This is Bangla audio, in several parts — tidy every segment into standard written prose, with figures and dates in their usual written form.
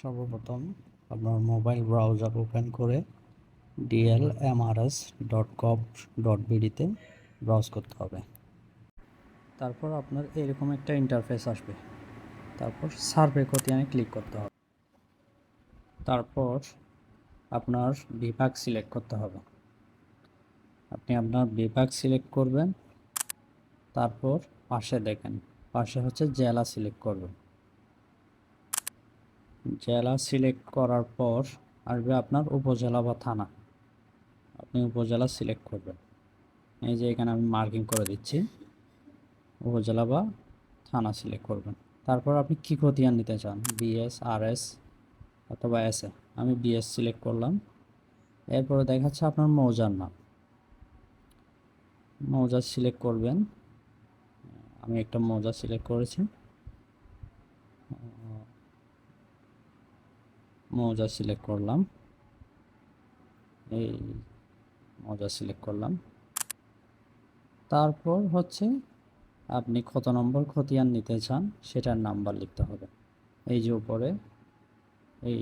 সর্বপ্রথম আপনার মোবাইল ব্রাউজার ওপেন করে dlmrs.gov.bd-তে ব্রাউজ করতে হবে। তারপর আপনার এরকম একটা ইন্টারফেস আসবে। তারপর সার্ভে খতিয়ানে ক্লিক করতে হবে। তারপর আপনার বিভাগ সিলেক্ট করতে হবে। আপনি আপনার বিভাগ সিলেক্ট করবেন। তারপর পাশে দেখেন, পাশে হচ্ছে জেলা সিলেক্ট করবেন। জেলা সিলেক্ট করার পর আসবে আপনার উপজেলা বা থানা। আপনি উপজেলা সিলেক্ট করবেন। এই যে এখানে আমি মার্কিং করে দিচ্ছি, উপজেলা বা থানা সিলেক্ট করবেন। তারপর আপনি কী খতিয়ান নিতে চান, বিএস, আরএস অথবা এসএ। আমি বিএস সিলেক্ট করলাম। এরপরে দেখাচ্ছে আপনার মৌজার নাম, মৌজা সিলেক্ট করবেন। আমি একটা মৌজা সিলেক্ট করেছি, মৌজা সিলেক্ট করলাম। এই মৌজা সিলেক্ট করলাম। তারপর হচ্ছে আপনি কত নম্বর খতিয়ান নিতে চান সেটার নাম্বার লিখতে হবে। এই যে উপরে এই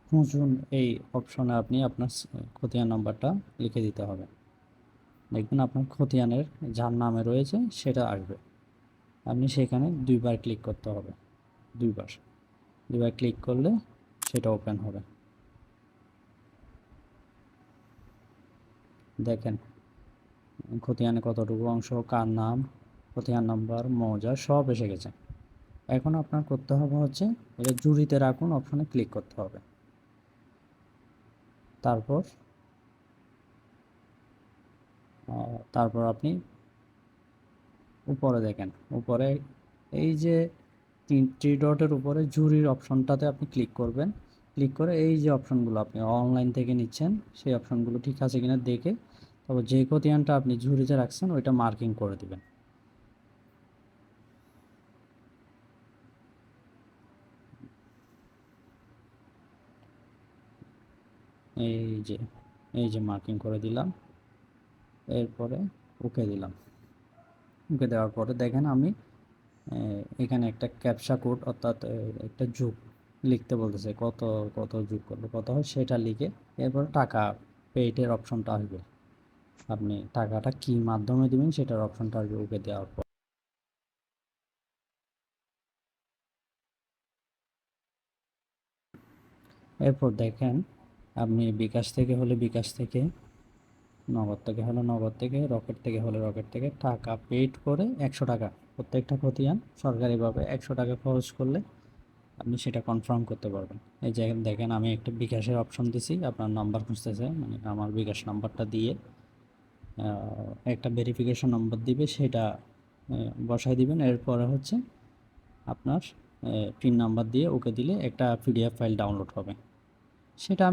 খুঁজুন, এই অপশনে আপনি আপনার খতিয়ান নাম্বারটা লিখে দিতে হবে। দেখবেন আপনার খতিয়ানের যার নামে রয়েছে সেটা আসবে। আপনি সেখানে দুইবার ক্লিক করতে হবে, দুইবার ক্লিক করলে সেটা ওপেন হবে। দেখেন খতিয়ানে কতটুকু অংশ, কার নাম, খতিয়ান নাম্বার, মৌজা সব এসে গেছে। এখন আপনার করতে হবে হচ্ছে এটা জুড়িতে রাখুন অপশনে ক্লিক করতে হবে। তারপর আপনি উপরে দেখেন, উপরে এই যে থ্রি ডটের উপরে জুরির অপশনটাতে আপনি ক্লিক করবেন। ক্লিক করে এই যে অপশনগুলো আপনি অনলাইন থেকে নিচ্ছেন সেই অপশনগুলো ঠিক আছে কিনা দেখে তারপর যে খতিয়ানটা আপনি ঝুড়িতে রাখছেন ওইটা মার্কিং করে দিবেন। এই যে মার্কিং করে দিলাম। এরপরে ওকে দিলাম। ওকে দেওয়ার পরে দেখেন আমি এখানে একটা ক্যাপচা কোড অর্থাৎ একটা যুগ লিখতে বলতেছে, কত কত যোগ করলে কত হয় সেটা লিখে এরপর টাকা পেইডের অপশনটা আসবে। আপনি টাকাটা কি মাধ্যমে দিবেন সেটার অপশনটা আসবে ওকে দেওয়ার পর। এরপর দেখেন আপনি বিকাশ থেকে হলে বিকাশ থেকে, নগদ থেকে হলে নগদ থেকে, রকেট থেকে হলে রকেট থেকে টাকা পেইড করে 100 টাকা প্রত্যেকটা খতিয়ান সরকারিভাবে 100 টাকা খরচ করলে আপনি সেটা কনফার্ম করতে পারবেন। এই যে দেখেন আমি একটা বিকাশের অপশন দিছি, আপনার নাম্বার খুঁজতেছে, মানে আমার বিকাশ নাম্বারটা দিয়ে একটা ভেরিফিকেশন নম্বর দিবে, সেটা বসাই দিবেন। এরপরে হচ্ছে আপনার পিন নাম্বার দিয়ে ওকে দিলে একটা পিডিএফ ফাইল ডাউনলোড হবে। সেটা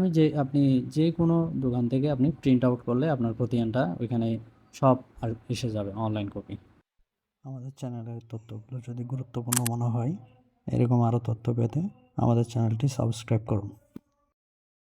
আপনি যে কোনো দোকান থেকে আপনি প্রিন্ট আউট করলে আপনার খতিয়ানটা ওইখানে সব আর এসে যাবে অনলাইন কপি। আমাদের চ্যানেলের তথ্যগুলো যদি গুরুত্বপূর্ণ মনে হয়, এরকম আরও তথ্য পেতে আমাদের চ্যানেলটি সাবস্ক্রাইব করুন।